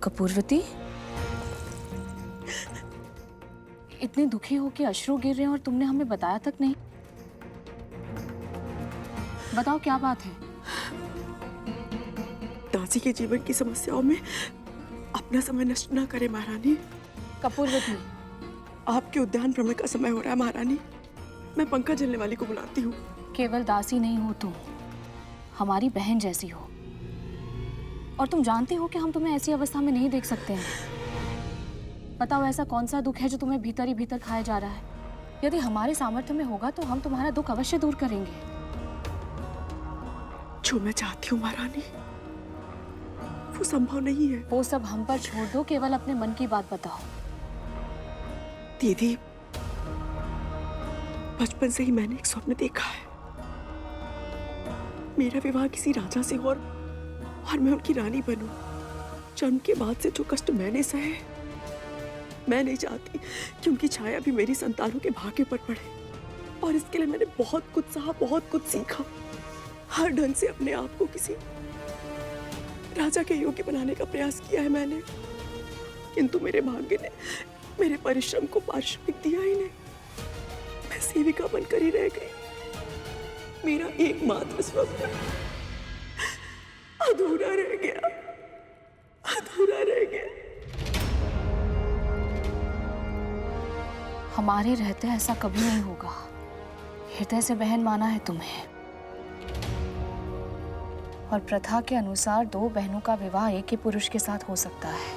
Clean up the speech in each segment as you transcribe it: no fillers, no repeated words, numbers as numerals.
कपूरवती, इतने दुखी हो कि अश्रु गिर रहे हैं और तुमने हमें बताया तक नहीं। बताओ क्या बात है? दासी के जीवन की समस्याओं में अपना समय नष्ट ना करें महारानी। कपूरवती, आपके उद्यान भ्रमण का समय हो रहा है महारानी। मैं पंखा झलने वाली को बुलाती हूँ। केवल दासी नहीं हो तुम, हमारी बहन जैसी हो। और तुम जानती हो कि हम तुम्हें ऐसी अवस्था में नहीं देख सकते हैं। बताओ ऐसा कौन सा दुख है जो तुम्हें भीतर ही भीतर खाया जा रहा है? यदि हमारे सामर्थ्य में होगा तो हम तुम्हारा दुख अवश्य दूर करेंगे। जो मैं चाहती हूँ महारानी वो संभव नहीं है। वो सब हम पर छोड़ दो, केवल अपने मन की बात बताओ। दीदी, बचपन से ही मैंने एक स्वप्न देखा है। मेरा विवाह किसी राजा से हो और मैं उनकी रानी बनूं। जन्म के बाद से जो कष्ट मैंने सहे, मैं नहीं चाहती कि उनकी छाया भी मेरी संतानों के भाग्य पर पड़े। और इसके लिए मैंने बहुत कुछ सहा, बहुत कुछ सीखा। हर ढंग से अपने आप को किसी राजा के योग्य बनाने का प्रयास किया है मैंने, किंतु मेरे भाग्य ने मेरे परिश्रम को पारिश्रमिक दिया ही नहीं। मैं सेविका बनकर ही रह गई। मेरा एकमात्र स्वप्न अधूरा रह गया, अधूरा रह गया। हमारे रहते ऐसा कभी नहीं होगा। हृदय से बहन माना है तुम्हें, और प्रथा के अनुसार दो बहनों का विवाह एक ही पुरुष के साथ हो सकता है।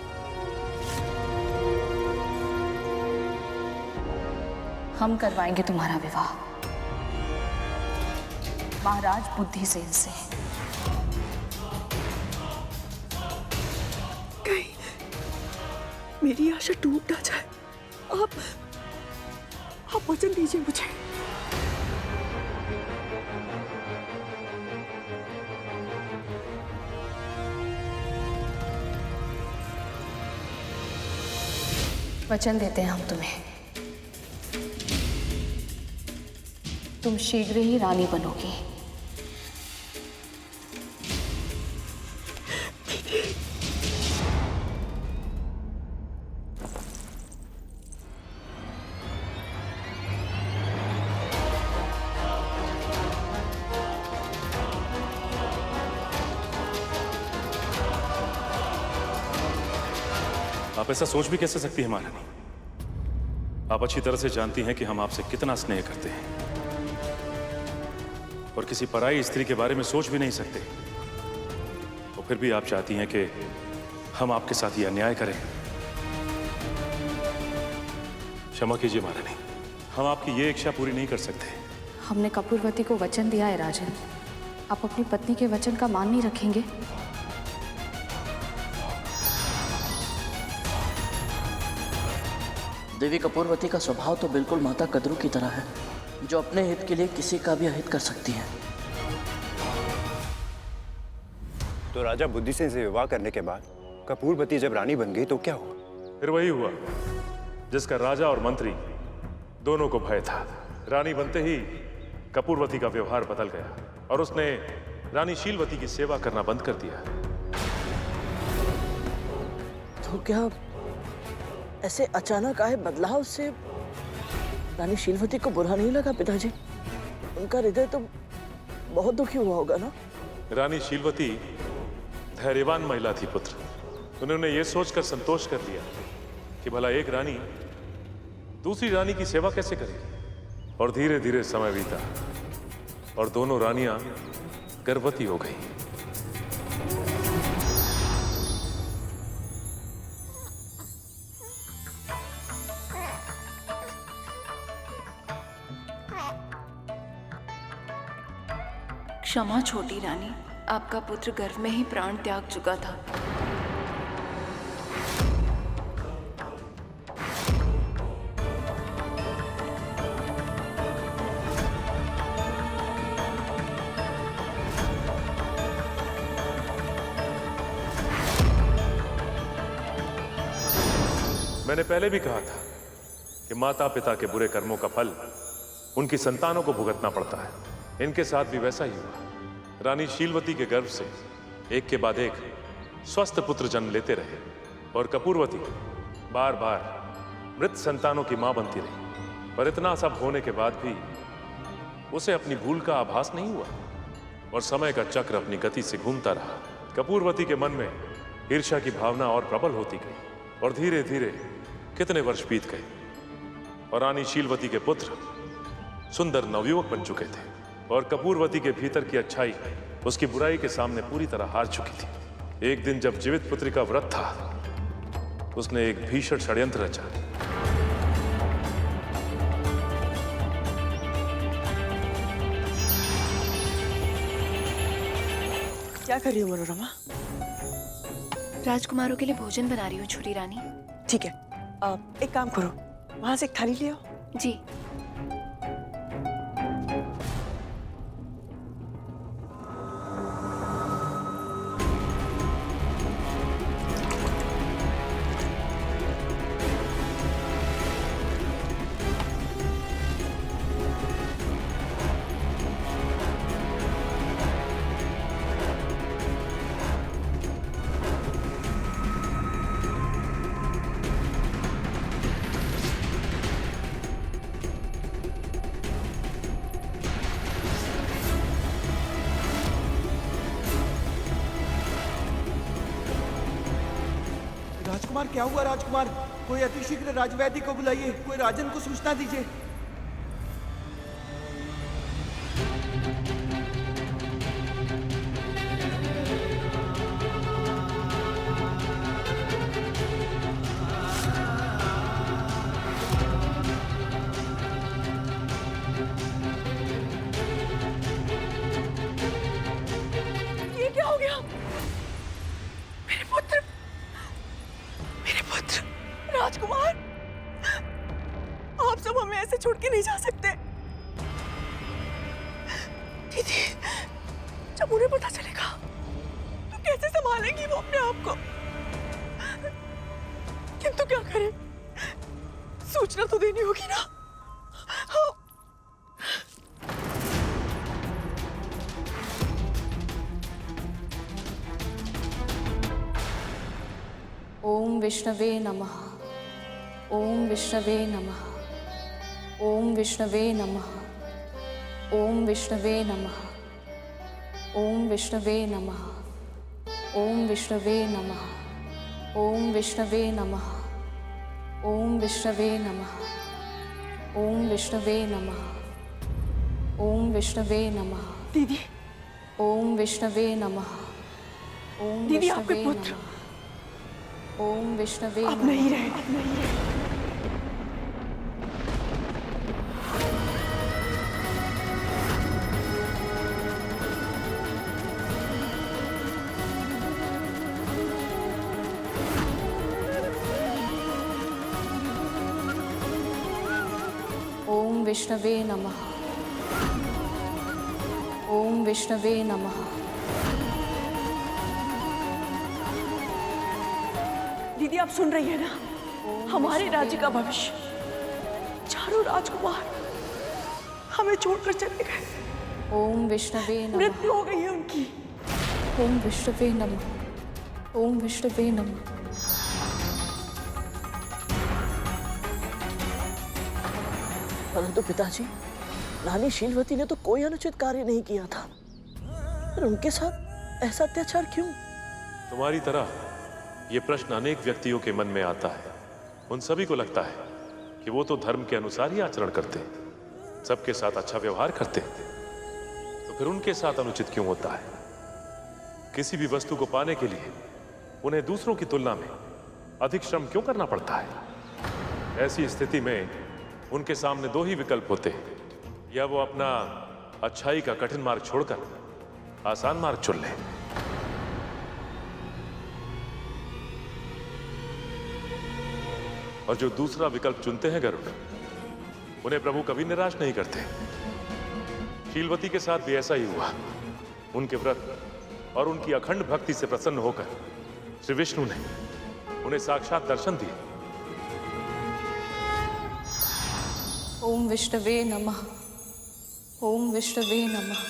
हम करवाएंगे तुम्हारा विवाह महाराज बुद्धिसेन से। कहीं मेरी आशा टूट ना जाए। आप वचन दीजिए मुझे। वचन देते हैं हम तुम्हें, तुम शीघ्र ही रानी बनोगी। आप ऐसा सोच भी कैसे सकती हैं महारानी? आप अच्छी तरह से जानती हैं कि हम आपसे कितना स्नेह करते हैं और किसी पराई स्त्री के बारे में सोच भी नहीं सकते। और फिर भी आप चाहती हैं कि हम आपके साथ ये अन्याय करें। क्षमा कीजिए महारानी, हम आपकी ये इच्छा पूरी नहीं कर सकते। हमने कपूरवती को वचन दिया है राजन, आप अपनी पत्नी के वचन का मान नहीं रखेंगे? देवी कपूरवती का स्वभाव तो बिल्कुल माता कद्रू की तरह है, जो अपने हित के लिए किसी का भी अहित कर सकती है। तो राजा बुद्धिसेन से विवाह करने के बाद कपूरवती जब रानी बन गई तो क्या हुआ? फिर वही हुआ जिसका राजा और मंत्री दोनों को भय था। रानी बनते ही कपूरवती का व्यवहार बदल गया और उसने रानी शीलवती की सेवा करना बंद कर दिया। तो क्या ऐसे अचानक आए बदलाव से रानी शीलवती को बुरा नहीं लगा पिताजी? उनका हृदय तो बहुत दुखी हुआ होगा ना? रानी शीलवती धैर्यवान महिला थी पुत्र। उन्होंने ये सोचकर संतोष कर लिया कि भला एक रानी दूसरी रानी की सेवा कैसे करेगी। और धीरे धीरे समय बीता और दोनों रानियां गर्भवती हो गई। क्षमा छोटी रानी, आपका पुत्र गर्भ में ही प्राण त्याग चुका था। मैंने पहले भी कहा था कि माता पिता के बुरे कर्मों का फल उनकी संतानों को भुगतना पड़ता है। इनके साथ भी वैसा ही हुआ। रानी शीलवती के गर्भ से एक के बाद एक स्वस्थ पुत्र जन्म लेते रहे, और कपूरवती बार बार मृत संतानों की मां बनती रही, पर इतना सब होने के बाद भी उसे अपनी भूल का आभास नहीं हुआ और समय का चक्र अपनी गति से घूमता रहा। कपूरवती के मन में ईर्ष्या की भावना और प्रबल होती गई और धीरे धीरे कितने वर्ष बीत गए और रानी शीलवती के पुत्र सुंदर नवयुवक बन चुके थे और कपूरवती के भीतर की अच्छाई उसकी बुराई के सामने पूरी तरह हार चुकी थी। एक दिन जब जीवित पुत्री का व्रत था, उसने एक भीषण षड्यंत्र रचा। क्या कर रही हो मनोरमा? राजकुमारों के लिए भोजन बना रही हूँ छोटी रानी। ठीक है, आप एक काम करो, वहां से एक थाली ले आओ। जी। राजकुमार, क्या हुआ राजकुमार? कोई अतिशीघ्र राजवैद्य को बुलाइए, कोई राजन को सूचना दीजिए। ये क्या हो गया? मेरे पुत्र, मेरे पुत्र राजकुमार, आप सब हमें ऐसे छोड़ के नहीं जा सकते। दीदी, जब उन्हें पता चलेगा तो कैसे संभालेंगी वो अपने आप को? किंतु क्या करें, सूचना तो देनी होगी ना। हाँ। ओम विष्णवे नमः। ओम विष्णवे नमः। ओम विष्णवे नमः। ओम विष्णवे नमः। ओम विष्णवे नमः। ओम विष्णवे नमः। ओम विष्णवे नमः। ओम विष्णवे नमः। ओम विष्णवे नमः। ओम विष्णवे नमः। दीदी, ओम विष्णवे नमः। ओम दीदी, आपके विष्णवे पुत्र नमः। ओम विष्णवे आप नमः। नहीं रहे, आप नहीं रहे। ओम विष्णवे नमः। ओम विष्णवे नमः। दीदी, आप सुन रही है ना? हमारे राज्य का भविष्य, चारों राजकुमार हमें छोड़कर चले गए। ओम विष्णवे नमः। मृत्यु हो गई है उनकी। ओम विष्णवे नमः। ओम विष्णवे नमः। परंतु पिताजी, रानी शीलवती ने तो कोई अनुचित कार्य नहीं किया था, पर उनके साथ ऐसा अत्याचार क्यों? तुम्हारी तरह ये प्रश्न अनेक व्यक्तियों के मन में आता है। उन सभी को लगता है कि वो तो धर्म के अनुसार ही आचरण करते, सबके साथ अच्छा व्यवहार करते, तो फिर उनके साथ अनुचित क्यों होता है? किसी भी वस्तु को पाने के लिए उन्हें दूसरों की तुलना में अधिक श्रम क्यों करना पड़ता है? ऐसी स्थिति में उनके सामने दो ही विकल्प होते हैं, या वो अपना अच्छाई का कठिन मार्ग छोड़कर आसान मार्ग चुन ले। और जो दूसरा विकल्प चुनते हैं गरुड़, उन्हें प्रभु कभी निराश नहीं करते। शीलवती के साथ भी ऐसा ही हुआ। उनके व्रत और उनकी अखंड भक्ति से प्रसन्न होकर श्री विष्णु ने उन्हें साक्षात दर्शन दिए। ओम विष्णवे नमः। ओम विष्णवे नमः।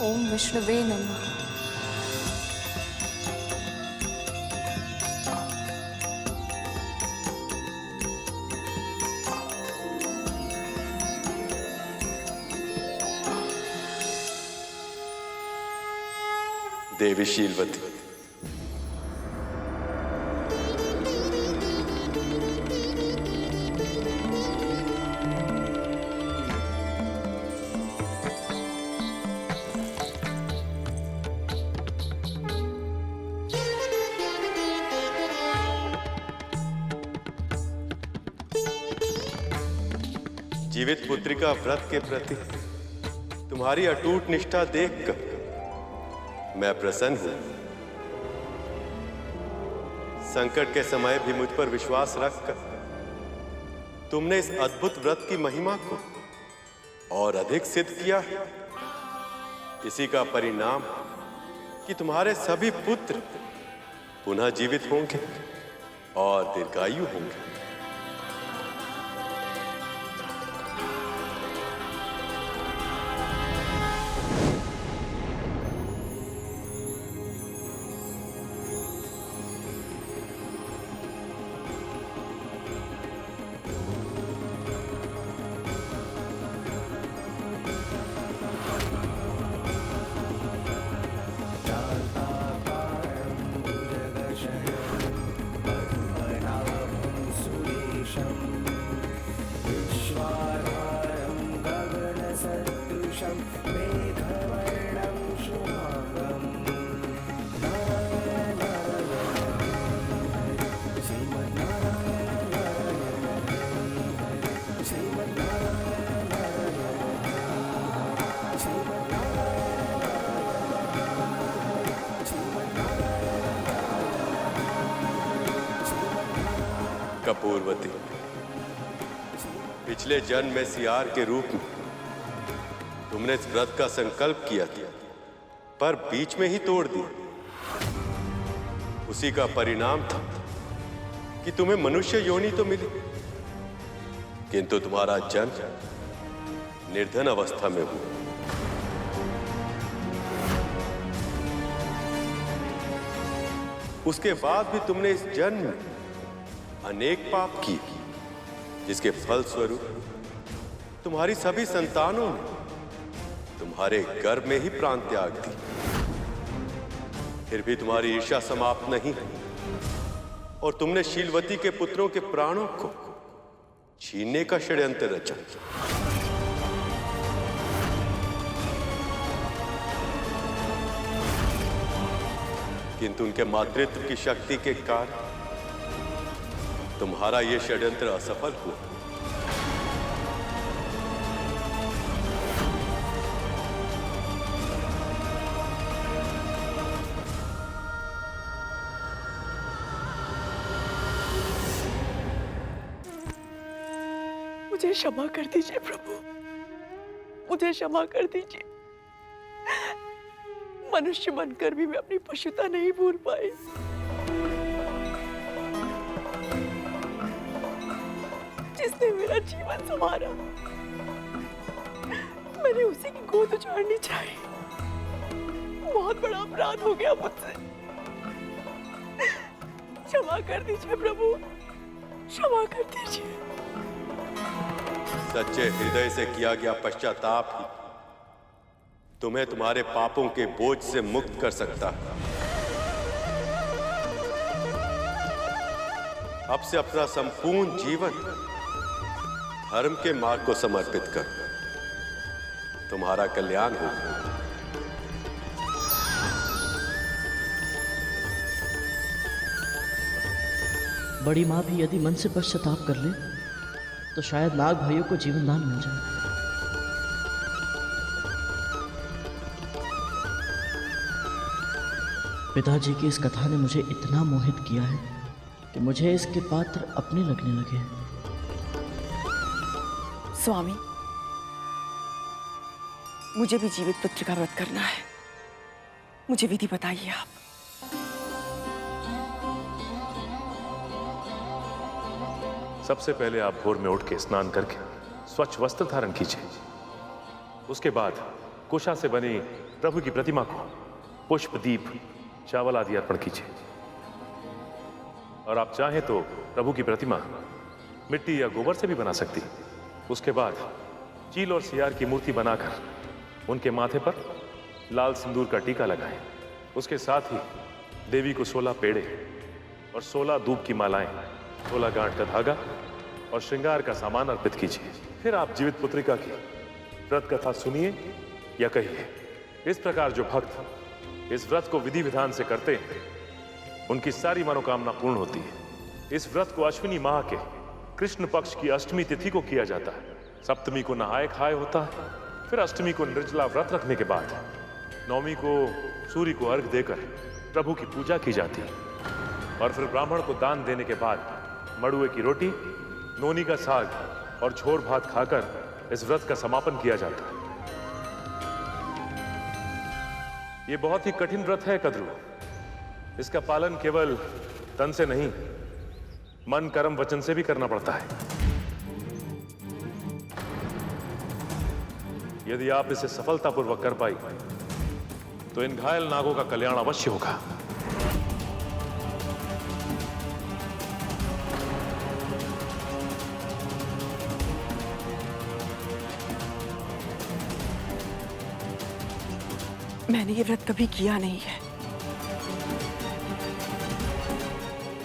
ओम विष्णुवे नमः। देवी शीलवती, जीवित पुत्रिका व्रत के प्रति तुम्हारी अटूट निष्ठा देखकर मैं प्रसन्न हूं। संकट के समय भी मुझ पर विश्वास रखकर तुमने इस अद्भुत व्रत की महिमा को और अधिक सिद्ध किया है। इसी का परिणाम कि तुम्हारे सभी पुत्र पुनः जीवित होंगे और दीर्घायु होंगे। कपूरवती, पिछले जन्म में सियार के रूप में तुमने इस व्रत का संकल्प किया था, पर बीच में ही तोड़ दिया। उसी का परिणाम था कि तुम्हें मनुष्य योनि तो मिली, किंतु तुम्हारा जन्म निर्धन अवस्था में हुआ। उसके बाद भी तुमने इस जन्म में अनेक पाप किए, जिसके फल स्वरूप तुम्हारी सभी संतानों ने तुम्हारे गर्भ में ही प्राण त्याग दी। फिर भी तुम्हारी ईर्ष्या समाप्त नहीं और तुमने शीलवती के पुत्रों के प्राणों को छीनने का षड्यंत्र रचा। किंतु उनके मातृत्व की शक्ति के कारण तुम्हारा यह षड्यंत्र असफल हुआ। मुझे क्षमा कर दीजिए प्रभु, मुझे क्षमा कर दीजिए। मनुष्य बनकर भी मैं अपनी पशुता नहीं भूल पाई। जिसने मेरा जीवन संवारा, मैंने उसी की गोद उजाड़नी चाहिए। बहुत बड़ा अपराध हो गया मुझसे। क्षमा कर दीजिए प्रभु, क्षमा कर दीजिए। सच्चे हृदय से किया गया पश्चाताप ही तुम्हें तुम्हारे पापों के बोझ से मुक्त कर सकता है। अब से अपना संपूर्ण जीवन धर्म के मार्ग को समर्पित कर, तुम्हारा कल्याण होगा। बड़ी माँ भी यदि मन से पश्चाताप कर ले तो शायद नाग भाइयों को जीवन दान मिल जाए। पिताजी की इस कथा ने मुझे इतना मोहित किया है कि मुझे इसके पात्र अपने लगने लगे हैं। स्वामी, मुझे भी जीवित पुत्र का व्रत करना है। मुझे विधि बताइए आप। सबसे पहले आप भोर में उठ के स्नान करके स्वच्छ वस्त्र धारण कीजिए। उसके बाद कुशा से बनी प्रभु की प्रतिमा को पुष्प, दीप, चावल आदि अर्पण कीजिए। और आप चाहें तो प्रभु की प्रतिमा मिट्टी या गोबर से भी बना सकती। उसके बाद चील और सियार की मूर्ति बनाकर उनके माथे पर लाल सिंदूर का टीका लगाएं। उसके साथ ही देवी को 16 पेड़े और 16 दूब की मालाएं, 16 गांठ का धागा और श्रृंगार का सामान अर्पित कीजिए। फिर आप जीवित पुत्रिका की व्रत कथा सुनिए या कहिए। इस प्रकार जो भक्त इस व्रत को विधि विधान से करते हैं, उनकी सारी मनोकामना पूर्ण होती है। इस व्रत को अश्विनी माह के कृष्ण पक्ष की अष्टमी तिथि को किया जाता है। सप्तमी को नहाय खाए होता है। फिर अष्टमी को निर्जला व्रत रखने के बाद नवमी को सूर्य को अर्घ देकर प्रभु की पूजा की जाती है। और फिर ब्राह्मण को दान देने के बाद मड़ुए की रोटी, नोनी का साग और झोर भात खाकर इस व्रत का समापन किया जाता है। यह बहुत ही कठिन व्रत है कद्रू। इसका पालन केवल तन से नहीं, मन, कर्म, वचन से भी करना पड़ता है। यदि आप इसे सफलतापूर्वक कर पाई तो इन घायल नागों का कल्याण अवश्य होगा। मैंने ये व्रत कभी किया नहीं है।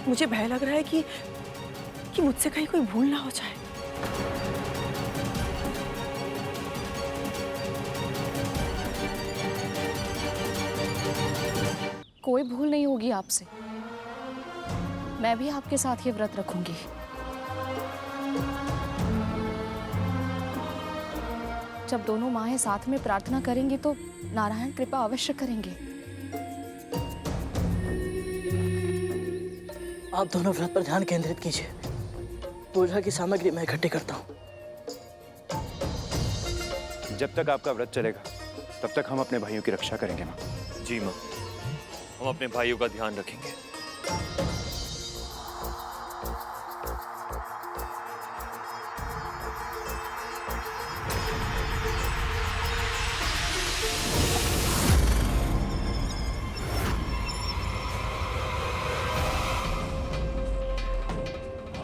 मुझे भय लग रहा है कि मुझसे कहीं कोई भूल ना हो जाए। कोई भूल नहीं होगी आपसे। मैं भी आपके साथ ये व्रत रखूंगी। जब दोनों माएं साथ में प्रार्थना करेंगी तो नारायण कृपा अवश्य करेंगे। आप दोनों व्रत पर ध्यान केंद्रित कीजिए। पूजा की सामग्री मैं इकट्ठी करता हूँ। जब तक आपका व्रत चलेगा तब तक हम अपने भाइयों की रक्षा करेंगे माँ। जी माँ, हम अपने भाइयों का ध्यान रखेंगे।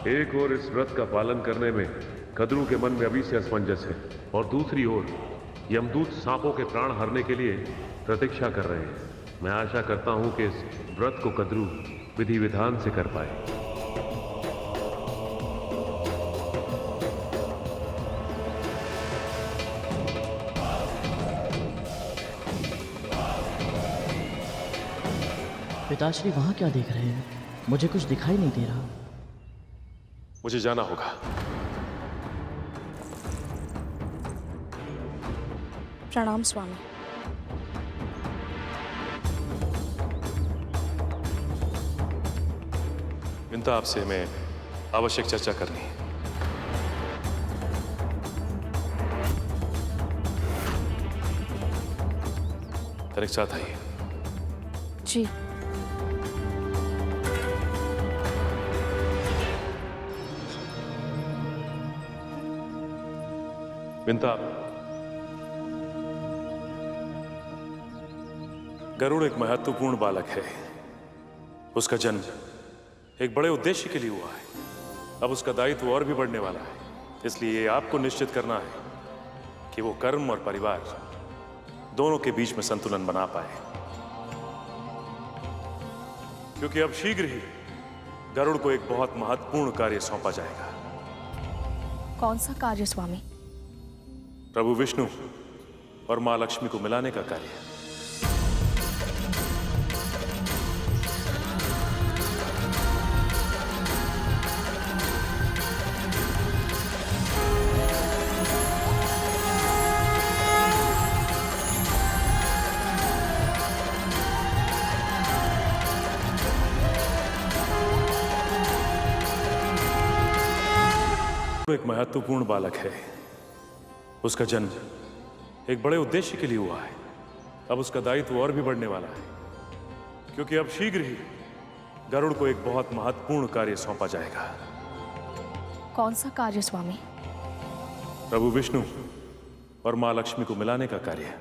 एक और इस व्रत का पालन करने में कद्रू के मन में अभी से असमंजस है, और दूसरी ओर यमदूत सांपों के प्राण हरने के लिए प्रतीक्षा कर रहे हैं। मैं आशा करता हूं कि इस व्रत को कद्रू विधि विधान से कर पाए। पिताश्री वहां क्या देख रहे हैं? मुझे कुछ दिखाई नहीं दे रहा। मुझे जाना होगा। प्रणाम स्वामी। विंता, आपसे मैं आवश्यक चर्चा करनी है। तनिक साथ आइए। जी। विंता, गरुड़ एक महत्वपूर्ण बालक है। उसका जन्म एक बड़े उद्देश्य के लिए हुआ है। अब उसका दायित्व और भी बढ़ने वाला है। इसलिए आपको निश्चित करना है कि वो कर्म और परिवार दोनों के बीच में संतुलन बना पाए, क्योंकि अब शीघ्र ही गरुड़ को एक बहुत महत्वपूर्ण कार्य सौंपा जाएगा। कौन सा कार्य स्वामी? प्रभु विष्णु और मां लक्ष्मी को मिलाने का कार्य। एक महत्वपूर्ण बालक है। उसका जन्म एक बड़े उद्देश्य के लिए हुआ है। अब उसका दायित्व और भी बढ़ने वाला है, क्योंकि अब शीघ्र ही गरुड़ को एक बहुत महत्वपूर्ण कार्य सौंपा जाएगा। कौन सा कार्य स्वामी? प्रभु विष्णु और मां लक्ष्मी को मिलाने का कार्य।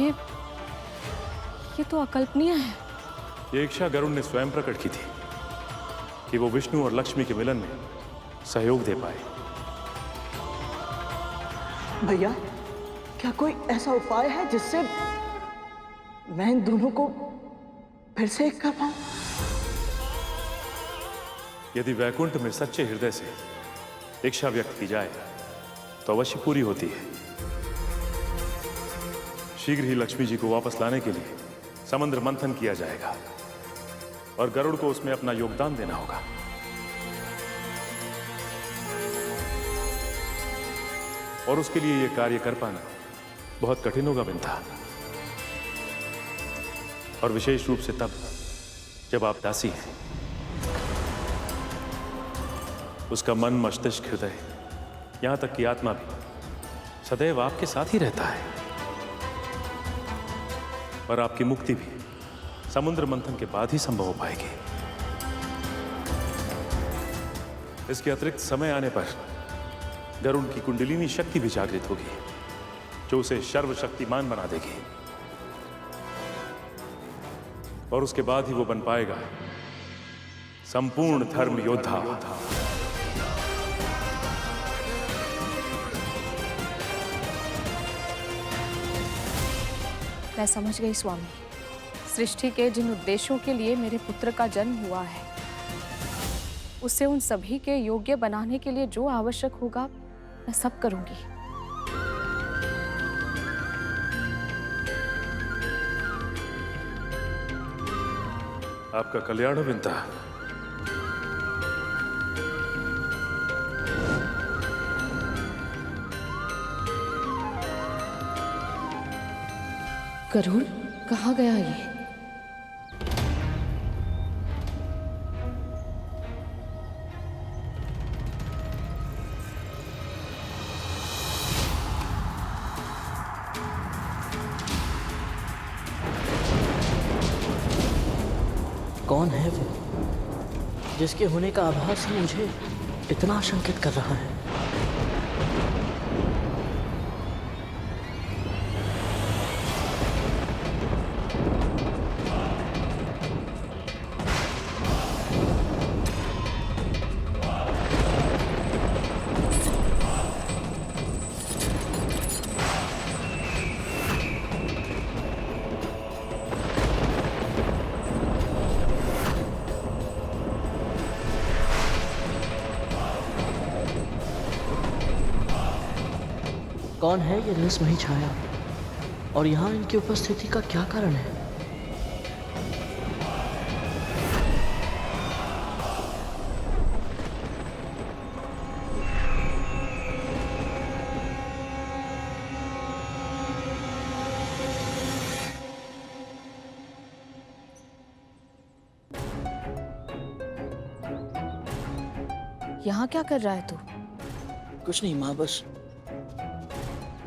ये तो अकल्पनीय है। ये इच्छा गरुड़ ने स्वयं प्रकट की थी कि वो विष्णु और लक्ष्मी के मिलन में सहयोग दे पाए। भैया, क्या कोई ऐसा उपाय है जिससे मैं इन दोनों को फिर से एक कर पाऊं? यदि वैकुंठ में सच्चे हृदय से इच्छा व्यक्त की जाए तो अवश्य पूरी होती है। शीघ्र ही लक्ष्मी जी को वापस लाने के लिए समुद्र मंथन किया जाएगा और गरुड़ को उसमें अपना योगदान देना होगा। और उसके लिए यह कार्य कर पाना बहुत कठिन होगा बिंता, और विशेष रूप से तब जब आप दासी हैं। उसका मन, मस्तिष्क, हृदय, यहां तक कि आत्मा भी सदैव आपके साथ ही रहता है। और आपकी मुक्ति भी समुद्र मंथन के बाद ही संभव हो पाएगी। इसके अतिरिक्त समय आने पर गरुड़ की कुंडलिनी शक्ति भी जागृत होगी, जो उसे सर्वशक्तिमान बना देगी। और उसके बाद ही वो बन पाएगा संपूर्ण धर्म योद्धा। मैं समझ गई स्वामी। सृष्टि के जिन उद्देश्यों के लिए मेरे पुत्र का जन्म हुआ है, उसे उन सभी के योग्य बनाने के लिए जो आवश्यक होगा मैं सब करूंगी। आपका कल्याण हो बिंता। गरुड़ कहाँ गया ये? कौन है वो जिसके होने का आभास ही मुझे इतना आशंकित कर रहा है? कौन है ये रहस्यमयी छाया, और यहाँ इनकी उपस्थिति का क्या कारण है? यहाँ क्या कर रहा है तू? कुछ नहीं माँ, बस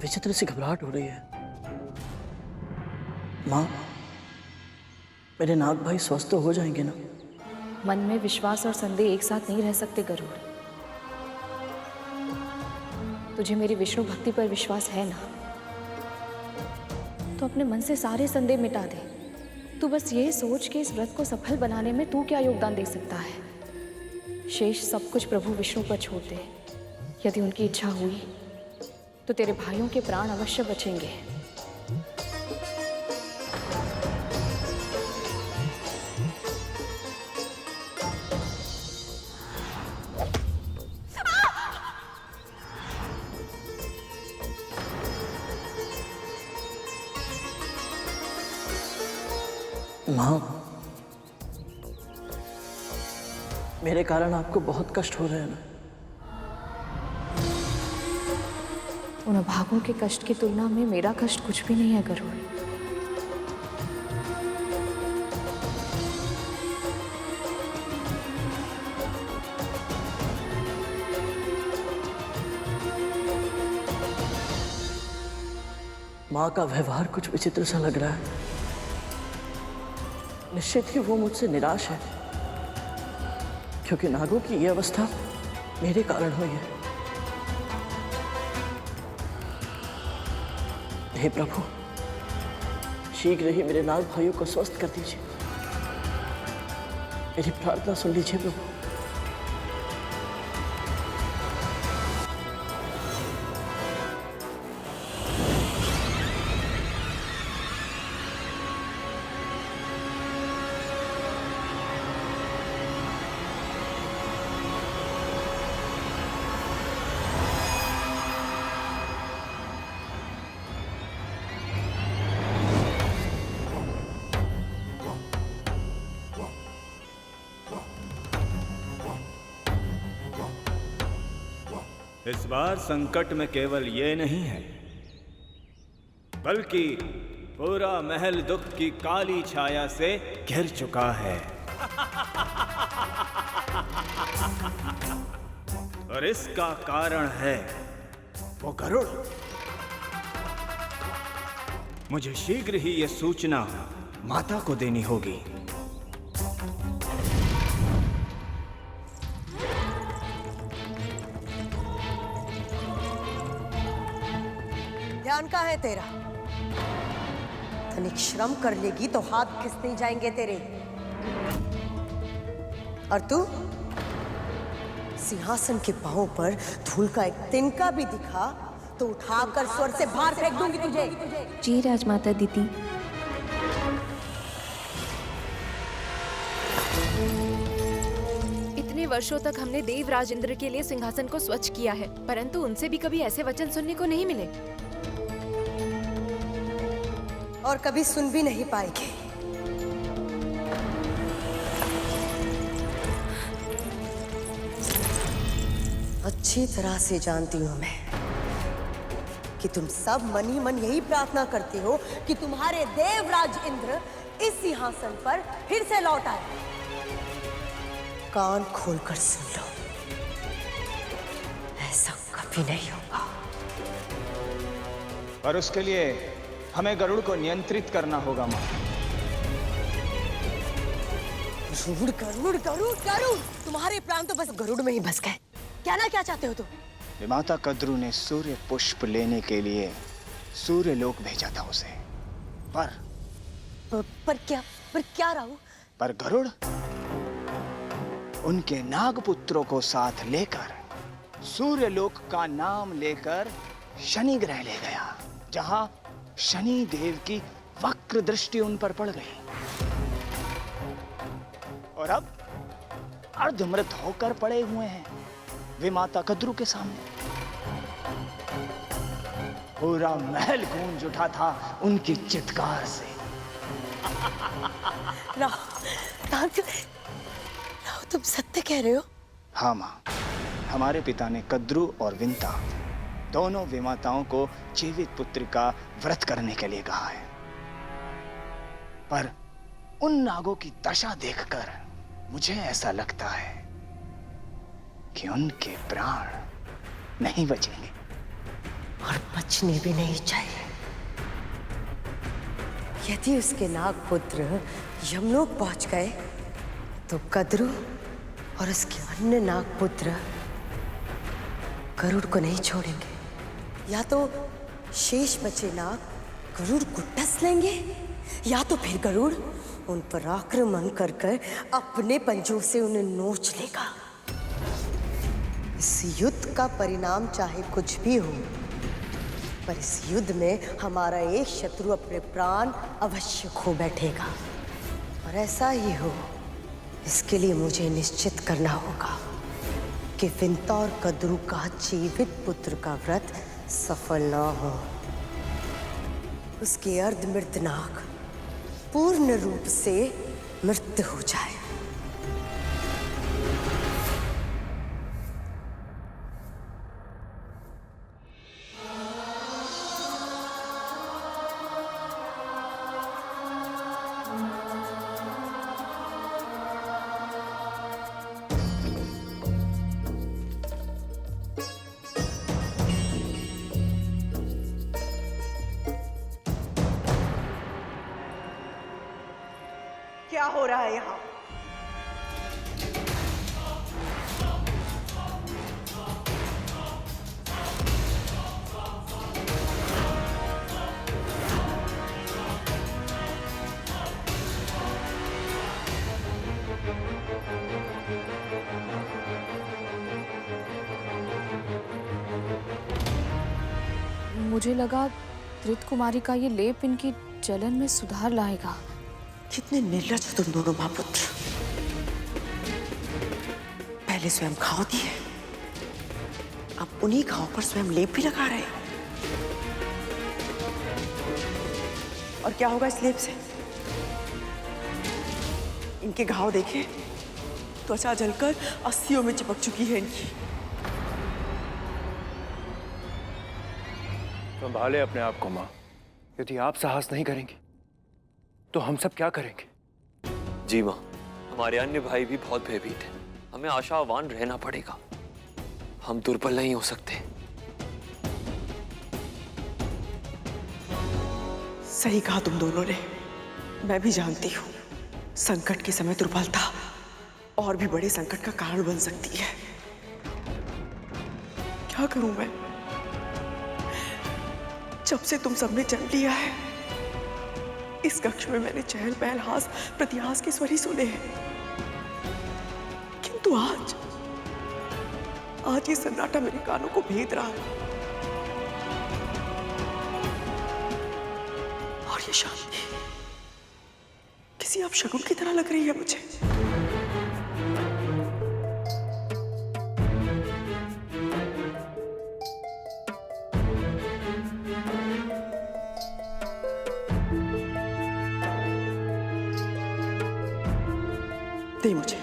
विचित्र सी घबराहट हो रही है। माँ, मेरे नाग भाई स्वस्थ तो हो जाएंगे ना? मन में विश्वास और संदेह एक साथ नहीं रह सकते गरुड़। तुझे मेरी विष्णु भक्ति पर विश्वास है ना, तो अपने मन से सारे संदेह मिटा दे। तू बस ये सोच कि इस व्रत को सफल बनाने में तू क्या योगदान दे सकता है। शेष सब कुछ प्रभु विष्णु पर छोड़ दे। यदि उनकी इच्छा हुई तो तेरे भाइयों के प्राण अवश्य बचेंगे। माँ, मेरे कारण आपको बहुत कष्ट हो रहे हैं ना? उन अभागों के कष्ट की तुलना में मेरा कष्ट कुछ भी नहीं है गरुड़। माँ का व्यवहार कुछ विचित्र सा लग रहा है। निश्चित ही वो मुझसे निराश है, क्योंकि नागों की ये अवस्था मेरे कारण हुई है। हे प्रभु, शीघ्र ही मेरे नाग भाइयों को स्वस्थ कर दीजिए। मेरी प्रार्थना सुन लीजिए प्रभु। इस बार संकट में केवल ये नहीं है, बल्कि पूरा महल दुख की काली छाया से घिर चुका है। और इसका कारण है वो गरुड़। मुझे शीघ्र ही ये सूचना माता को देनी होगी। ध्यान का है तेरा? तनिक श्रम कर लेगी तो हाथ खिसने जाएंगे तेरे। और तू सिंहासन के पांव पर धूल का एक तिनका भी दिखा तो उठाकर स्वर से बाहर फेंक दूंगी तुझे। जी राजमाता दीदी। इतने वर्षों तक हमने देवराज इंद्र के लिए सिंहासन को स्वच्छ किया है, परंतु उनसे भी कभी ऐसे वचन सुनने को नहीं मिले। और कभी सुन भी नहीं पाएंगे। अच्छी तरह से जानती हूं मैं कि तुम सब मन ही मन यही प्रार्थना करते हो कि तुम्हारे देवराज इंद्र इस सिंहासन पर फिर से लौट आए। कान खोलकर सुन लो, ऐसा कभी नहीं होगा। और उसके लिए हमें गरुड़ को नियंत्रित करना होगा मां। गरुड़ गरुड़ गरुड़ गरुड़, तुम्हारे प्राण तो बस गरुड़ में ही बस गए। क्या ना क्या चाहते हो तुम? माता कद्रू ने सूर्य पुष्प लेने के लिए सूर्य लोक भेजा था उसे, पर क्या राहु? पर गरुड़ उनके नागपुत्रों को साथ लेकर सूर्य लोक का नाम लेकर शनि ग्रह ले गया, जहां शनि देव की वक्र दृष्टि उन पर पड़ गई और अब अर्धमृत होकर पड़े हुए हैं वे माता कद्रू के सामने। पूरा महल गूंज उठा था उनकी चित्कार से। राहु, तुम सत्य कह रहे हो? हाँ माँ, हमारे पिता ने कद्रू और विंता दोनों विमाताओं को जीवित पुत्र का व्रत करने के लिए कहा है, पर उन नागों की दशा देखकर मुझे ऐसा लगता है कि उनके प्राण नहीं बचेंगे। और बचने भी नहीं चाहिए। यदि उसके नागपुत्र यमलोक पहुंच गए तो कद्रू और उसके अन्य नागपुत्र गरुड़ को नहीं छोड़ेंगे। या तो शेष बचे नाग गरुड़ को डस लेंगे, या तो फिर गरुड़ उन पर आक्रमण कर अपने पंजों से उन्हें नोच लेगा। इस युद्ध का परिणाम चाहे कुछ भी हो, पर इस युद्ध में हमारा एक शत्रु अपने प्राण अवश्य खो बैठेगा। और ऐसा ही हो, इसके लिए मुझे निश्चित करना होगा कि विंता और कद्रू का जीवित पुत्र का व्रत सफल ना हो। उसके अर्धमृत नाग पूर्ण रूप से मृत हो जाए। क्या हो रहा है यहाँ? मुझे लगा धृत कुमारी का ये लेप इनकी जलन में सुधार लाएगा। कितने निर्लज हो तुम दोनों माँ पुत्र। पहले स्वयं घाव दिए, अब उन्हीं घाव पर स्वयं लेप भी लगा रहे हो। और क्या होगा इस लेप से? इनके घाव देखे, त्वचा जलकर अस्थियों में चिपक चुकी है इनकी। संभाले अपने आप को माँ। यदि आप साहस नहीं करेंगे तो हम सब क्या करेंगे? जी माँ, हमारे अन्य भाई भी बहुत भयभीत हैं। हमें आशावान रहना पड़ेगा। हम दुर्बल नहीं हो सकते। सही कहा तुम दोनों ने। मैं भी जानती हूँ संकट के समय दुर्बलता और भी बड़े संकट का कारण बन सकती है। क्या करूं मैं? जब से तुम सबने जन्म लिया है, इस कक्ष में मैंने चहल पहल, हास प्रतिहास के स्वर ही सुने हैं। किंतु आज ये सन्नाटा मेरे कानों को भेद रहा है। और ये शांति किसी अपशगुन की तरह लग रही है मुझे। दे मुझे।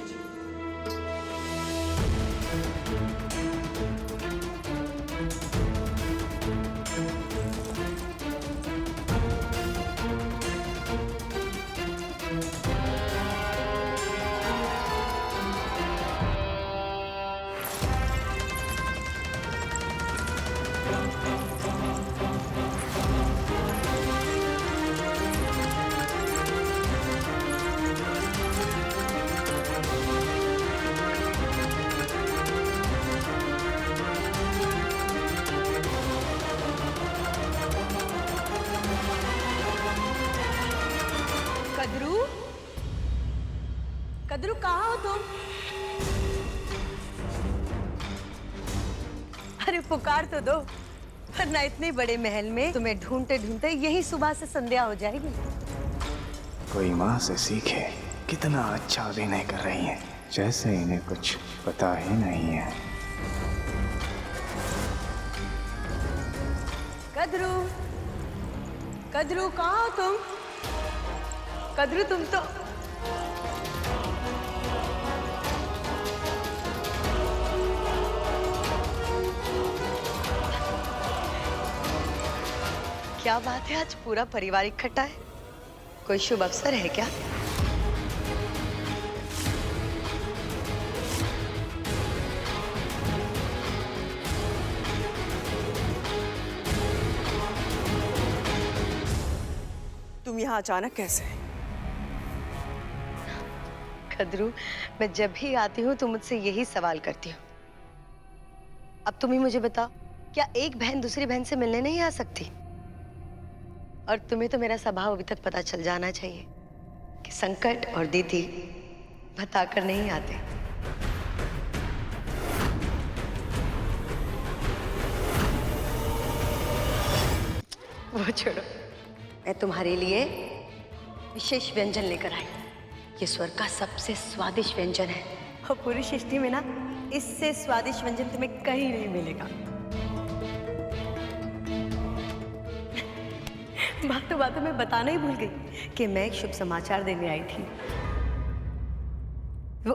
कद्रू कहाँ हो तुम? अरे पुकार तो दो, वरना इतने बड़े महल में तुम्हें ढूंढते ढूंढते यही सुबह से संध्या हो जाएगी। कोई माँ से सीखे, कितना अच्छा अभिनय कर रही हैं, जैसे इन्हें कुछ पता ही नहीं है। कद्रू, कद्रू कहाँ हो तुम? कद्रू तुम तो क्या बात है, आज पूरा परिवार इकट्ठा है। कोई शुभ अवसर है क्या? तुम यहाँ अचानक कैसे? कद्रू, मैं जब भी आती हूँ तुम मुझसे यही सवाल करती हो। अब तुम ही मुझे बताओ, क्या एक बहन दूसरी बहन से मिलने नहीं आ सकती? और तुम्हें तो मेरा स्वभाव अभी तक पता चल जाना चाहिए कि संकट और दीदी बताकर नहीं आते। वो छोड़ो, मैं तुम्हारे लिए विशेष व्यंजन लेकर आई। ये स्वर्ग का सबसे स्वादिष्ट व्यंजन है और पूरी सृष्टि में ना इससे स्वादिष्ट व्यंजन तुम्हें कहीं नहीं मिलेगा। बातों में बताना ही भूल गई कि मैं एक शुभ समाचार देने आई थी। वो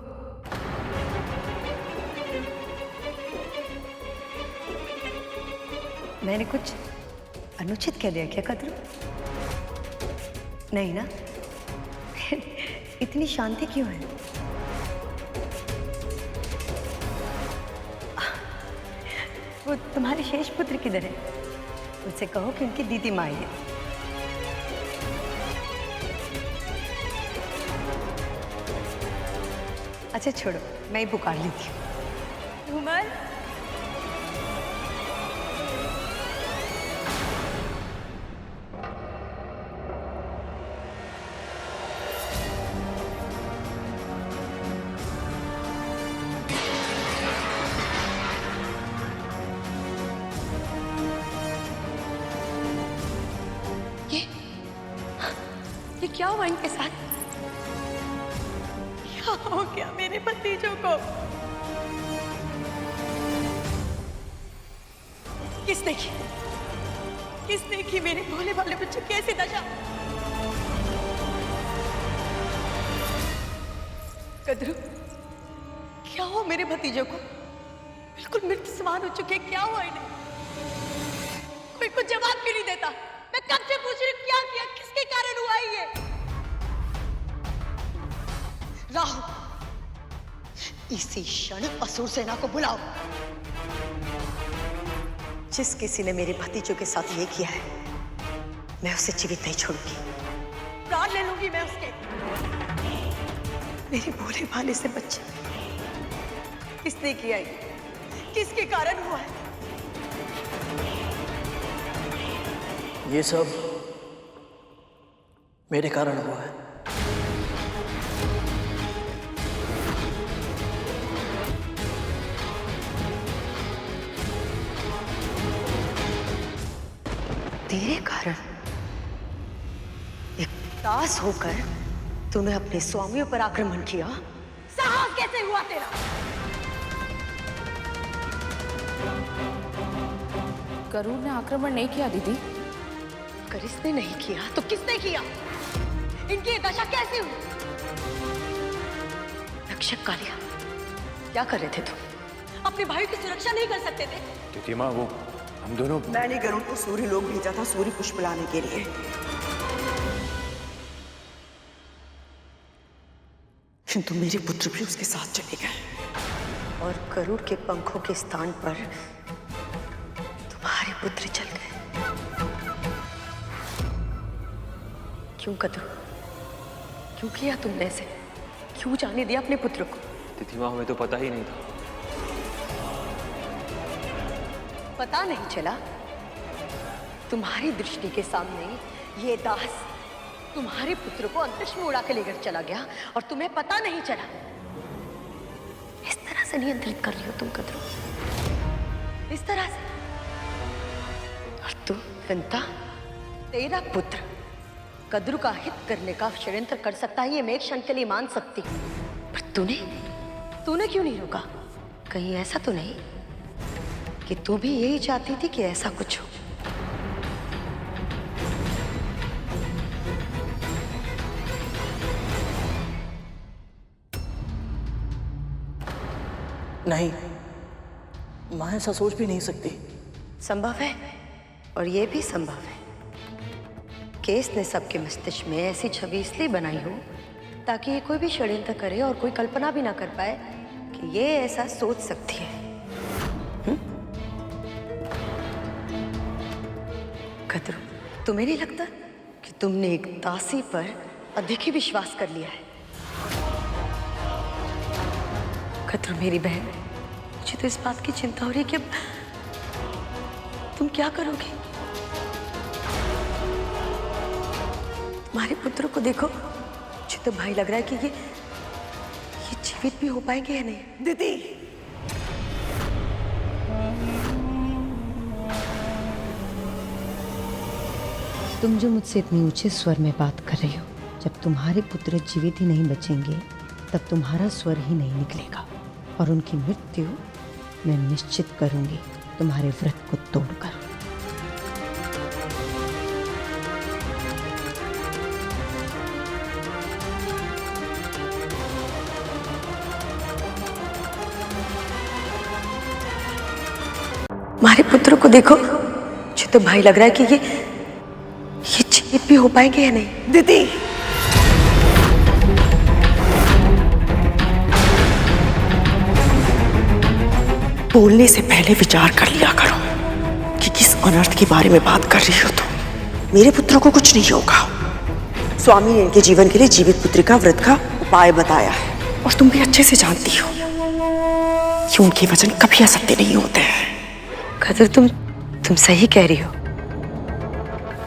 मैंने कुछ अनुचित कह दिया क्या कद्रू? नहीं ना? इतनी शांति क्यों है? वो तुम्हारे शेष पुत्र किधर है? उनसे कहो कि उनकी दीदी माँ है। अच्छा छोड़ो, मैं ही पुकार लेती हूँ। उमर, ये क्या हुआ इनके साथ? क्या हो गया मेरे भतीजों को? किसने की? किसने की मेरे भोले भाले बच्चे की ऐसी दशा? कद्रू, क्या हुआ मेरे भतीजों को? बिल्कुल मृत समान हो चुके, क्या हुआ इन्हें? कोई कुछ जवाब क्यों नहीं देता? मैं कब से पूछ रही हूँ, क्या किया, किसके कारण हुआ ये? राहु, इसी क्षण असुर सेना को बुलाओ। जिस किसी ने मेरे भतीजों के साथ ये किया है, मैं उसे जीवित नहीं छोड़ूंगी, प्राण ले लूंगी मैं उसके। मेरे भोले भाले से बच्चे, किसने किया ये? किसके कारण हुआ है? ये सब मेरे कारण हुआ है। तेरे कारण? एक दास होकर तूने अपने स्वामियों पर आक्रमण किया? साहस कैसे हुआ तेरा? गरुड़ ने आक्रमण नहीं किया दीदी। अगर इसने नहीं किया तो किसने किया? इनकी ये दशा कैसे हुई? रक्षक कालिया, क्या कर रहे थे तुम? अपने भाई की सुरक्षा नहीं कर सकते थे? तिथि माँ, वो हम दोनों। मैंने गरुड़ को सूर्य लोक भेजा था सूर्य पुष्प लाने के लिए, किंतु मेरे पुत्र भी उसके साथ चले गए और गरुड़ के पंखों के स्थान पर तुम्हारे पुत्र चल गए। क्यों कद्रू? क्यों किया तुमने ऐसे? क्यों जाने दिया अपने पुत्र को? तिथि माँ, हमें तो पता ही नहीं था। पता नहीं चला? तुम्हारी दृष्टि के सामने ये दास तुम्हारे पुत्र को अंतरिक्ष में उड़ा के लेकर चला गया और तुम्हें पता नहीं चला। इस तरह से नियंत्रित कर रही हो तुम कद्रू, इस तरह से। और तू विंता, तेरा पुत्र कद्रू का हित करने का षड्यंत्र कर सकता है, ये मैं एक क्षण के लिए मान सकती हूँ, पर तूने क्यों नहीं रोका? कहीं ऐसा तो नहीं कि तू भी यही चाहती थी कि ऐसा कुछ हो? नहीं, माँ ऐसा सोच भी नहीं सकती। संभव है, और ये भी संभव है केस ने सबके मस्तिष्क में ऐसी छवि इसलिए बनाई हो ताकि ये कोई भी षड्यंत्र करे और कोई कल्पना भी ना कर पाए कि ये ऐसा सोच सकती है। कद्रू, तुम्हें नहीं लगता कि तुमने एक दासी पर अधिक ही विश्वास कर लिया है? कद्रू मेरी बहन, मुझे तो इस बात की चिंता हो रही है कि तुम क्या करोगी? तुम्हारे पुत्र को देखो, मुझे तो भाई लग रहा है कि ये जीवित भी हो पाएंगे या नहीं। दीदी, तुम जो मुझसे इतनी ऊंचे स्वर में बात कर रही हो, जब तुम्हारे पुत्र जीवित ही नहीं बचेंगे तब तुम्हारा स्वर ही नहीं निकलेगा और उनकी मृत्यु मैं निश्चित करूंगी तुम्हारे व्रत को तोड़कर। हमारे पुत्रों को देखो, मुझे तो भाई लग रहा है कि ये जीवित भी हो पाएंगे या नहीं। दीदी, बोलने से पहले विचार कर लिया करो कि किस अनर्थ के बारे में बात कर रही हो तुम। मेरे पुत्रों को कुछ नहीं होगा। स्वामी ने इनके जीवन के लिए जीवित पुत्री का व्रत का उपाय बताया है और तुम भी अच्छे से जानती हो कि उनके वचन कभी असत्य नहीं होते हैं। कद्रू, तुम सही कह रही हो,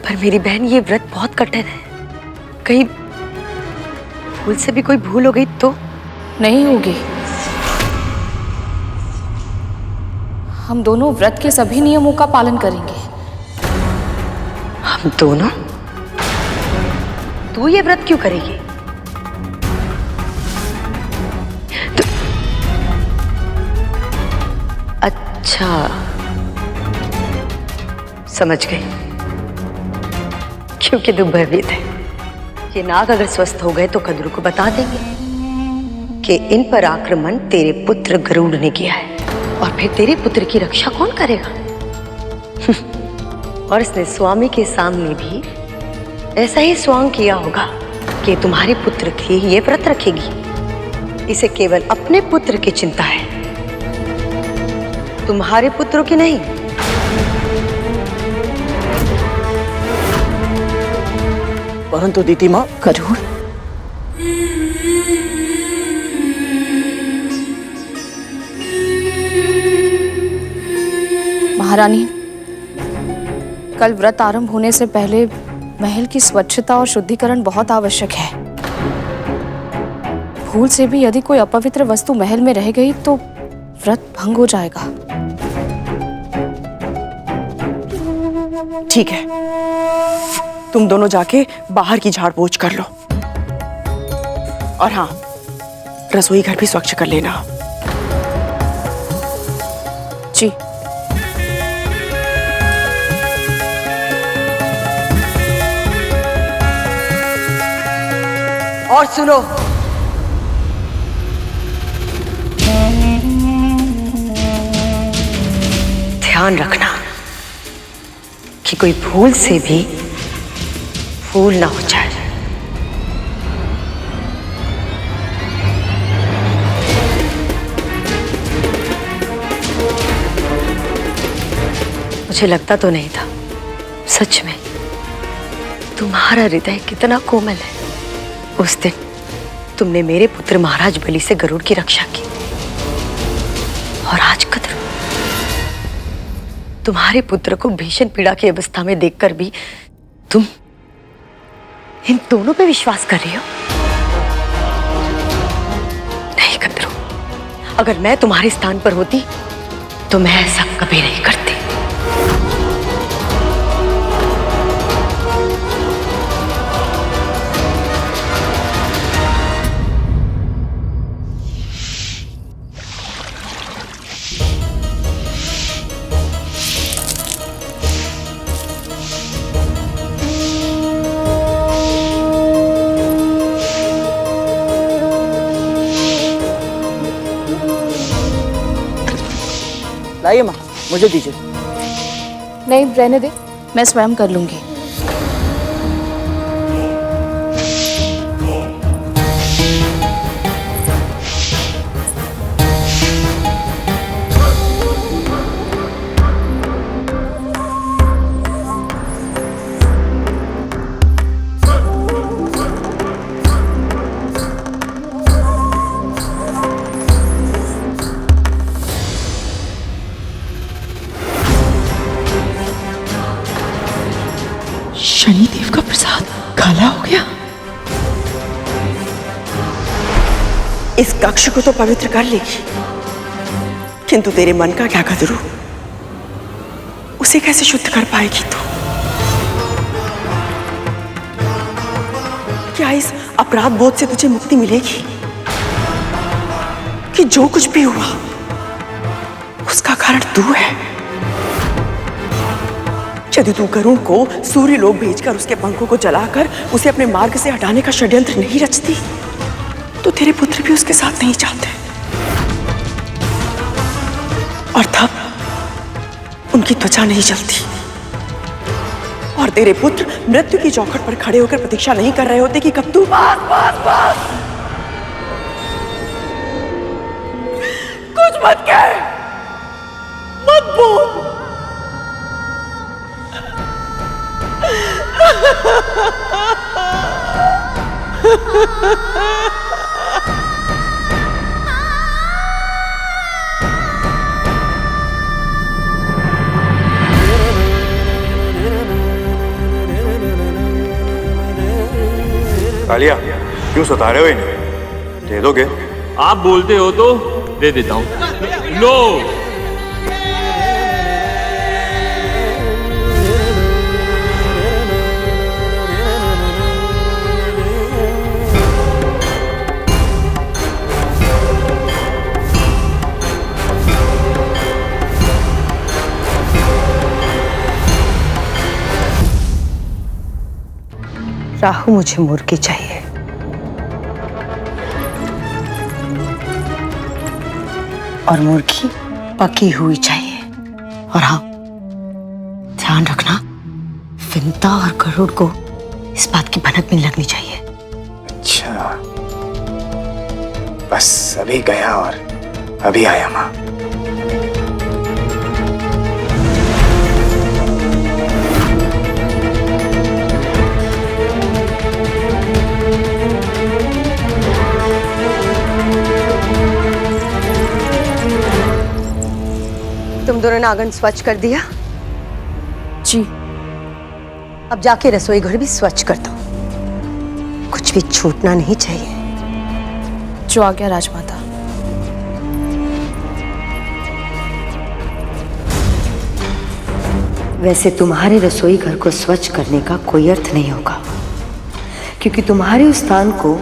पर मेरी बहन ये व्रत बहुत कठिन है। कहीं भूल से भी कोई भूल हो गई तो? नहीं होगी। हम दोनों व्रत के सभी नियमों का पालन करेंगे। हम दोनों? तू ये व्रत क्यों करेगी? अच्छा, समझ गई। क्योंकि तू भयभीत है। ये नाग अगर स्वस्थ हो गए तो कद्रू को बता देंगे कि इन पर आक्रमण तेरे पुत्र गरुड़ ने किया है, और फिर तेरे पुत्र की रक्षा कौन करेगा? और इसने स्वामी के सामने भी ऐसा ही स्वांग किया होगा कि तुम्हारे पुत्र की ये व्रत रखेगी। इसे केवल अपने पुत्र की चिंता है, तुम्हारे पुत्रों की नहीं। परंतु दीदी माँ, गरुड़, महारानी, कल व्रत आरंभ होने से पहले महल की स्वच्छता और शुद्धिकरण बहुत आवश्यक है। भूल से भी यदि कोई अपवित्र वस्तु महल में रह गई तो व्रत भंग हो जाएगा। ठीक है, तुम दोनों जाके बाहर की झाड़ पोंछ कर लो, और हाँ, रसोई घर भी स्वच्छ कर लेना। जी। और सुनो, ध्यान रखना कि कोई भूल से भी फूल ना हो जाए। मुझे लगता तो नहीं था, सच में तुम्हारा हृदय कितना कोमल है। उस दिन तुमने मेरे पुत्र महाराज बलि से गरुड़ की रक्षा की, और आज कद्रू, तुम्हारे पुत्र को भीषण पीड़ा की अवस्था में देखकर भी तुम इन दोनों पे विश्वास कर रही हो? नहीं कद्रू, अगर मैं तुम्हारे स्थान पर होती तो मैं ऐसा कभी नहीं करती। लाइए माँ, मुझे दीजिए। नहीं, रहने दे, मैं स्वयं कर लूंगी। शनिदेव का प्रसाद काला हो गया। इस कक्ष को तो पवित्र कर लेगी, किंतु तेरे मन का क्या कद्रू? उसे कैसे शुद्ध कर पाएगी तू? क्या इस अपराध बोध से तुझे मुक्ति मिलेगी कि जो कुछ भी हुआ उसका कारण तू है? यदि तू गरुड़ को सूर्य लोक भेजकर उसके पंखों को जलाकर उसे अपने मार्ग से हटाने का षड्यंत्र नहीं रचती, तो तेरे पुत्र भी उसके साथ नहीं जाते, और तब उनकी त्वचा नहीं जलती, और तेरे पुत्र मृत्यु की चौखट पर खड़े होकर प्रतीक्षा नहीं कर रहे होते कि कब तू बस बस बस कुछ मत कह, मत बोल। कालिया, क्यों सता रहे हो इन्हें? दे दोगे? आप बोलते हो तो दे देता हूँ। लो। राहु, मुझे मुर्गी चाहिए। और मुर्गी पकी हुई चाहिए। और हाँ, ध्यान रखना, विंता और गरुड़ को इस बात की भनक नहीं लगनी चाहिए। अच्छा, बस अभी गया और अभी आया माँ। तुम दोनों ने आंगन स्वच्छ कर दिया? जी। अब जाके रसोई घर भी स्वच्छ कर दो, कुछ भी छूटना नहीं चाहिए। जो आ गया राजमाता। वैसे तुम्हारे रसोई घर को स्वच्छ करने का कोई अर्थ नहीं होगा, क्योंकि तुम्हारे उस स्थान को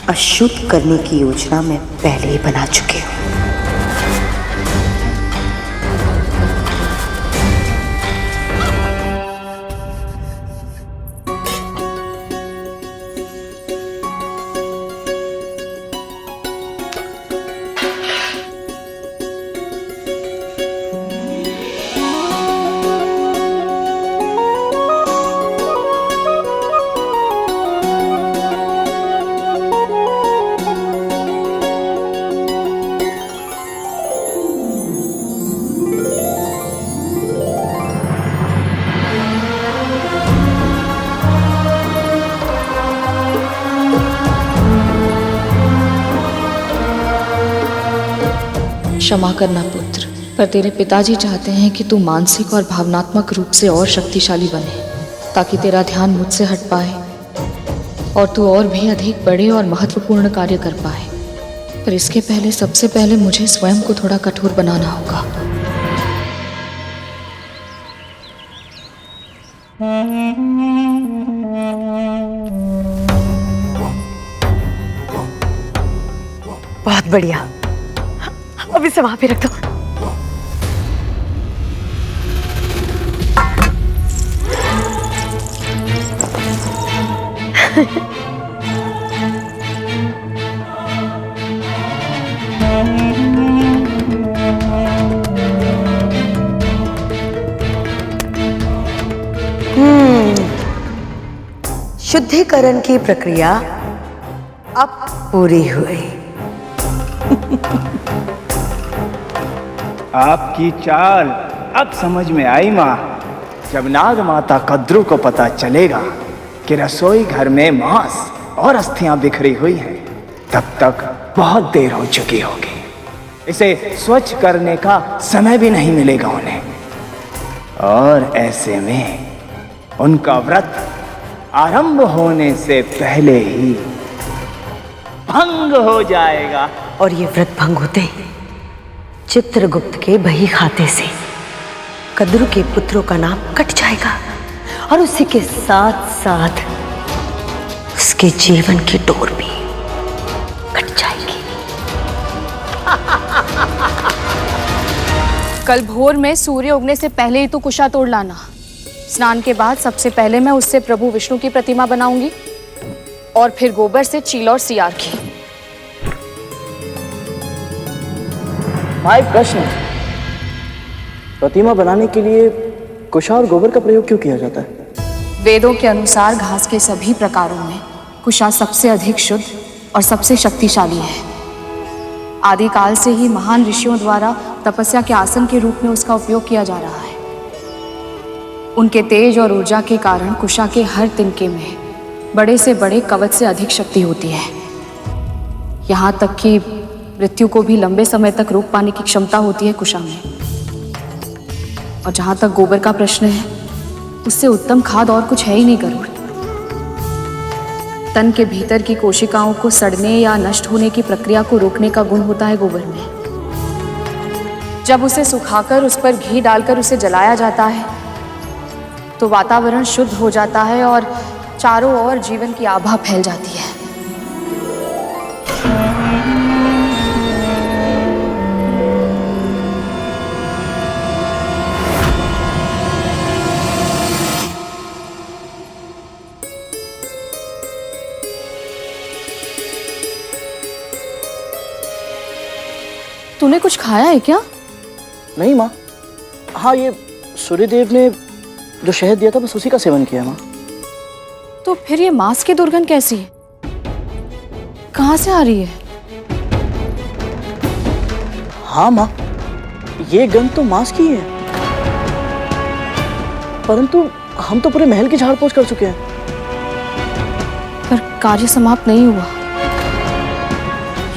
अशुद्ध करने की योजना मैं पहले ही बना चुकी हूँ। क्षमा करना पुत्र, पर तेरे पिताजी चाहते हैं कि तू मानसिक और भावनात्मक रूप से और शक्तिशाली बने, ताकि तेरा ध्यान मुझसे हट पाए और तू और भी अधिक बड़े और महत्वपूर्ण कार्य कर पाए। पर इसके पहले सबसे पहले मुझे स्वयं को थोड़ा कठोर बनाना होगा। बहुत बढ़िया, अब इसे वहां पे रख दो। शुद्धिकरण की प्रक्रिया अब पूरी हुई। आपकी चाल अब समझ में आई माँ। जब नाग माता कद्रू को पता चलेगा कि रसोई घर में मांस और अस्थियां बिखरी हुई हैं, तब तक बहुत देर हो चुकी होगी। इसे स्वच्छ करने का समय भी नहीं मिलेगा उन्हें, और ऐसे में उनका व्रत आरंभ होने से पहले ही भंग हो जाएगा। और ये व्रत भंग होते ही चित्रगुप्त के बही खाते से कद्रू के पुत्रों का नाम कट जाएगा, और उसी के साथ साथ उसके जीवन की डोर भी कट जाएगी। कल भोर में सूर्य उगने से पहले ही तो कुशा तोड़ लाना। स्नान के बाद सबसे पहले मैं उससे प्रभु विष्णु की प्रतिमा बनाऊंगी, और फिर गोबर से चील और सियार की। भाई प्रश्न, प्रतिमा बनाने के लिए कुशा और गोबर का प्रयोग क्यों किया जाता है? वेदों के अनुसार घास के सभी प्रकारों में कुशा सबसे अधिक शुद्ध और सबसे शक्तिशाली है। आदिकाल से ही महान ऋषियों द्वारा तपस्या के आसन के रूप में उसका उपयोग किया जा रहा है। उनके तेज और ऊर्जा के कारण कुशा के हर तिनके में बड़े से बड़े कवच से अधिक शक्ति होती है। यहाँ तक कि मृत्यु को भी लंबे समय तक रोक पाने की क्षमता होती है कुशा में। और जहाँ तक गोबर का प्रश्न है, उससे उत्तम खाद और कुछ है ही नहीं गरुड़। तन के भीतर की कोशिकाओं को सड़ने या नष्ट होने की प्रक्रिया को रोकने का गुण होता है गोबर में। जब उसे सुखाकर उस पर घी डालकर उसे जलाया जाता है तो वातावरण शुद्ध हो जाता है और चारों ओर जीवन की आभा फैल जाती है। तूने कुछ खाया है क्या? नहीं माँ। हाँ, ये सूर्यदेव ने जो शहद दिया था बस उसी का सेवन किया माँ। तो फिर ये मांस की दुर्गंध कैसी है? कहाँ से आ रही है? हाँ माँ, ये गंध तो मांस की है, परंतु हम तो पूरे महल की झाड़ पोछ कर चुके हैं। पर कार्य समाप्त नहीं हुआ।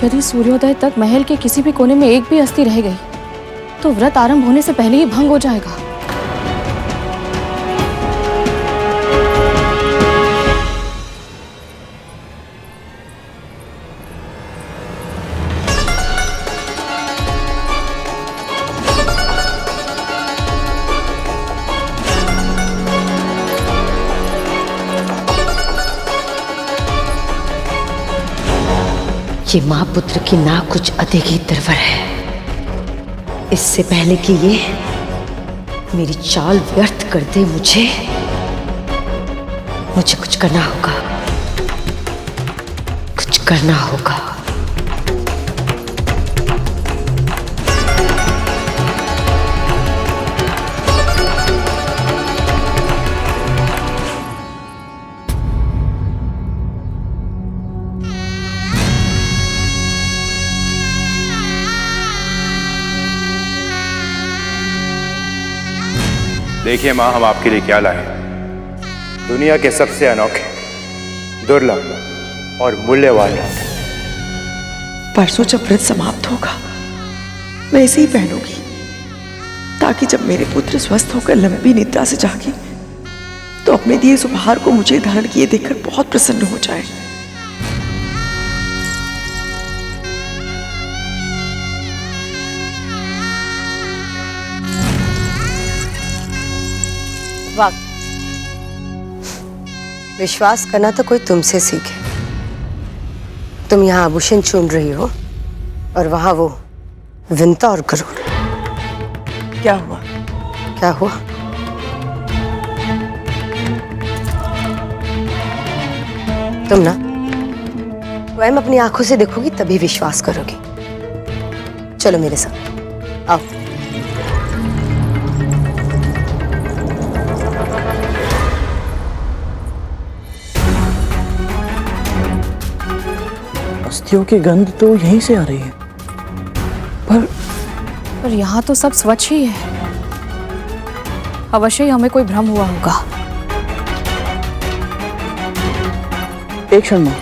यदि सूर्योदय तक महल के किसी भी कोने में एक भी अस्थि रह गई तो व्रत आरंभ होने से पहले ही भंग हो जाएगा। ये माँ पुत्र की ना कुछ अधिक ही निर्भर है। इससे पहले कि ये मेरी चाल व्यर्थ कर दे, मुझे कुछ करना होगा, कुछ करना होगा। देखिए माँ, हम आपके लिए क्या लाए हैं। दुनिया के सबसे अनोखे, दुर्लभ और मूल्यवान। परसों जब व्रत समाप्त होगा मैं इसे ही पहनूंगी, ताकि जब मेरे पुत्र स्वस्थ होकर लंबी निद्रा से जागे तो अपने दिए इस उपहार को मुझे धारण किए देखकर बहुत प्रसन्न हो जाए। वक्त विश्वास करना तो कोई तुमसे सीखे। तुम यहाँ आभूषण चुन रही हो और वहां वो विंता और गरुड़। क्या हुआ? क्या हुआ? तुम ना स्वयं अपनी आंखों से देखोगी तभी विश्वास करोगी। चलो मेरे साथ आओ। अस्थियों की गंध तो यहीं से आ रही है, पर यहाँ तो सब स्वच्छ ही है। अवश्य ही हमें कोई भ्रम हुआ होगा। एक क्षण माँ।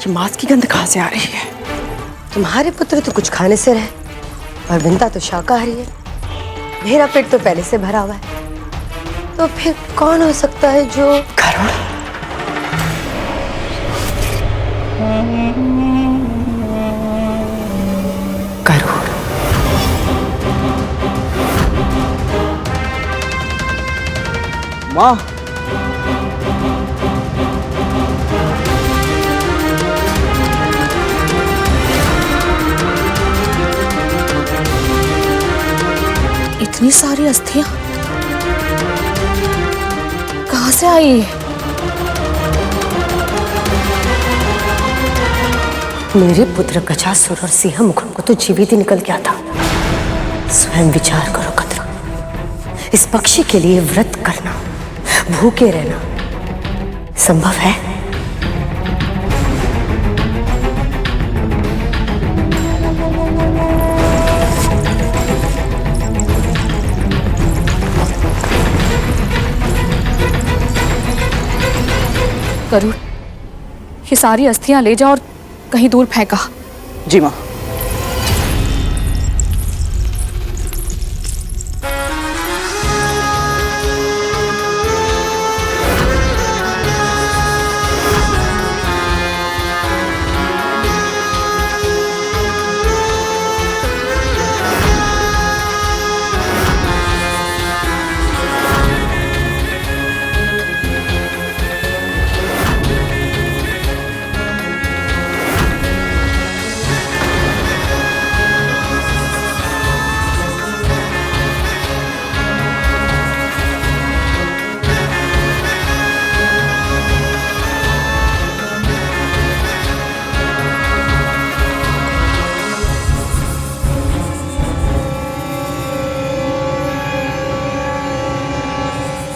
ये मांस की गंध कहाँ से आ रही है? तुम्हारे पुत्र तो कुछ खाने से रहे और विंता तो शाकाहारी है। मेरा पेट तो पहले से भरा हुआ है। तो फिर कौन हो सकता है जो गरुड़? गरुड़। माँ, इतनी सारी अस्थियां कहाँ से आई है? मेरे पुत्र गजासुर और सिंह मुखम को तो जीवित ही निकल गया था। स्वयं विचार करो कद्रू, इस पक्षी के लिए व्रत करना, भूखे रहना संभव है? गरुड़, ये सारी अस्थियां ले जा और कहीं दूर फेंका। जी माँ।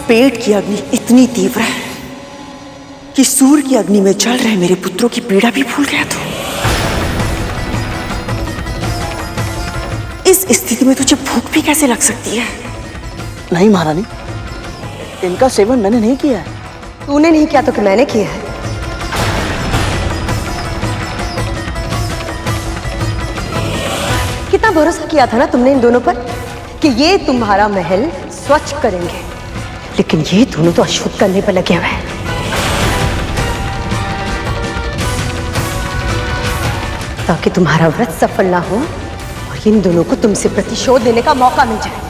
पेट की अग्नि इतनी तीव्र है कि सूर्य की अग्नि में जल रहे मेरे पुत्रों की पीड़ा भी भूल गया तू। इस स्थिति में तुझे भूख भी कैसे लग सकती है? नहीं महारानी, इनका सेवन मैंने नहीं किया है। तूने नहीं किया तो कि मैंने किया है। कितना भरोसा किया था ना तुमने इन दोनों पर कि ये तुम्हारा महल स्वच्छ करेंगे, लेकिन ये दोनों तो अशुद्ध करने पर लगे हुए हैं। ताकि तुम्हारा व्रत सफल ना हो और इन दोनों को तुमसे प्रतिशोध लेने का मौका मिल जाए।